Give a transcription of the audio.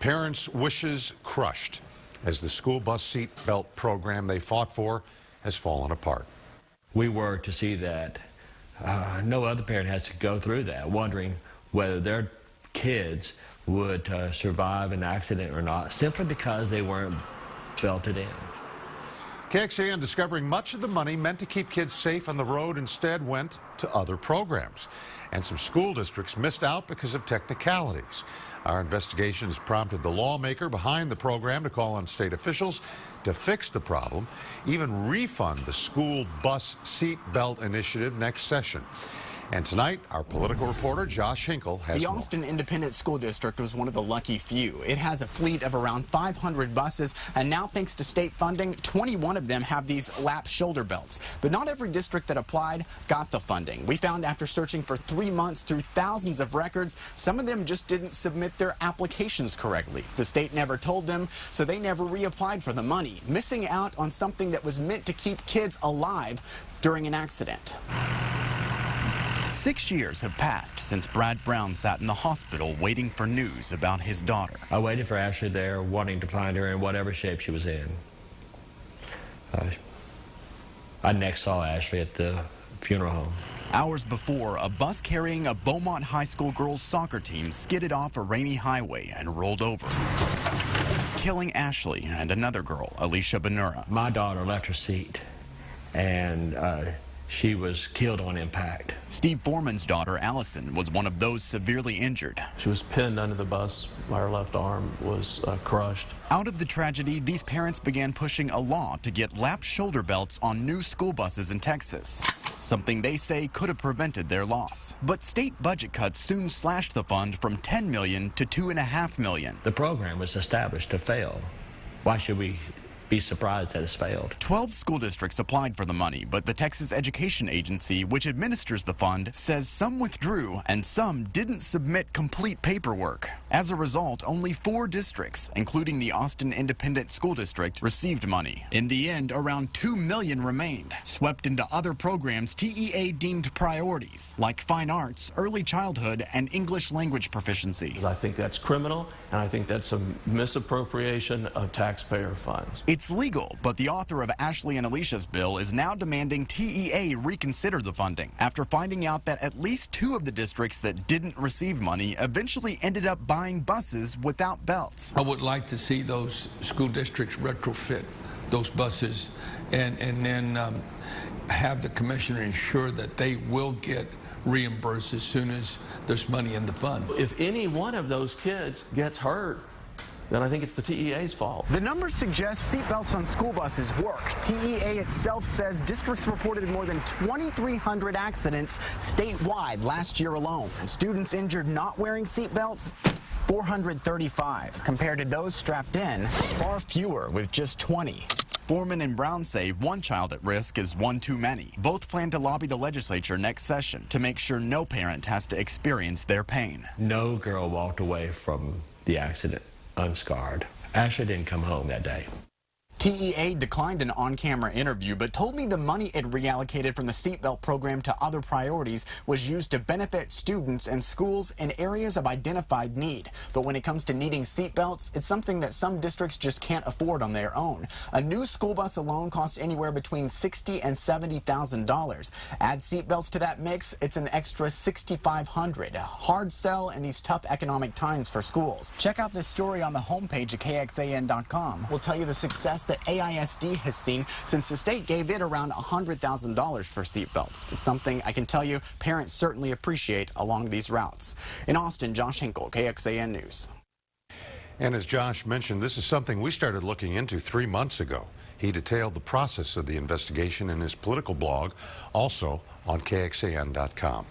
Parents' wishes crushed as the school bus seat belt program they fought for has fallen apart. We were to see that no other parent has to go through that, wondering whether their kids would survive an accident or not, simply because they weren't belted in. KXAN discovering much of the money meant to keep kids safe on the road instead went to other programs. And some school districts missed out because of technicalities. Our investigation has prompted the lawmaker behind the program to call on state officials to fix the problem, even refund the school bus seat belt initiative next session. And tonight, our political reporter, Josh Hinkle, has The more. Austin Independent School District was one of the lucky few. It has a fleet of around 500 buses, and now thanks to state funding, 21 of them have these lap shoulder belts. But not every district that applied got the funding. We found after searching for 3 months through thousands of records, some of them just didn't submit their applications correctly. The state never told them, so they never reapplied for the money, missing out on something that was meant to keep kids alive during an accident. 6 years have passed since Brad Brown sat in the hospital waiting for news about his daughter. I waited for Ashley there, wanting to find her in whatever shape she was in. I next saw Ashley at the funeral home. Hours before, a bus carrying a Beaumont High School girls soccer team skidded off a rainy highway and rolled over, killing Ashley and another girl, Alicia Benura. My daughter left her seat, and she was killed on impact. Steve Foreman's daughter, Allison, was one of those severely injured. She was pinned under the bus. Her left arm was crushed. Out of the tragedy, these parents began pushing a law to get lap shoulder belts on new school buses in Texas, something they say could have prevented their loss. But state budget cuts soon slashed the fund from $10 million to $2.5 million. The program was established to fail. Why should we be surprised that it's failed? 12 school districts applied for the money, but the Texas Education Agency, which administers the fund, says some withdrew and some didn't submit complete paperwork. As a result, only 4 districts, including the Austin Independent School District, received money. In the end, around $2 million remained, swept into other programs TEA deemed priorities, like fine arts, early childhood, and English language proficiency. I think that's criminal, and I think that's a misappropriation of taxpayer funds. It's legal, but the author of Ashley and Alicia's bill is now demanding TEA reconsider the funding after finding out that at least 2 of the districts that didn't receive money eventually ended up buying buses without belts. I would like to see those school districts retrofit those buses and then have the commissioner ensure that they will get reimbursed as soon as there's money in the fund. If any one of those kids gets hurt, then I think it's the TEA's fault. The numbers suggest seatbelts on school buses work. TEA itself says districts reported more than 2,300 accidents statewide last year alone. Students injured not wearing seatbelts, 435. Compared to those strapped in, far fewer with just 20. Foreman and Brown say one child at risk is one too many. Both plan to lobby the legislature next session to make sure no parent has to experience their pain. No girl walked away from the accident unscarred. Ashley didn't come home that day. TEA declined an on-camera interview, but told me the money it reallocated from the seatbelt program to other priorities was used to benefit students and schools in areas of identified need. But when it comes to needing seatbelts, it's something that some districts just can't afford on their own. A new school bus alone costs anywhere between $60,000 and $70,000. Add seatbelts to that mix, it's an extra $6,500. A hard sell in these tough economic times for schools. Check out this story on the homepage at KXAN.com. We'll tell you the success that AISD has seen since the state gave it around $100,000 for seatbelts. It's something I can tell you parents certainly appreciate along these routes. In Austin, Josh Hinkle, KXAN News. And as Josh mentioned, this is something we started looking into 3 months ago. He detailed the process of the investigation in his political blog, also on KXAN.com.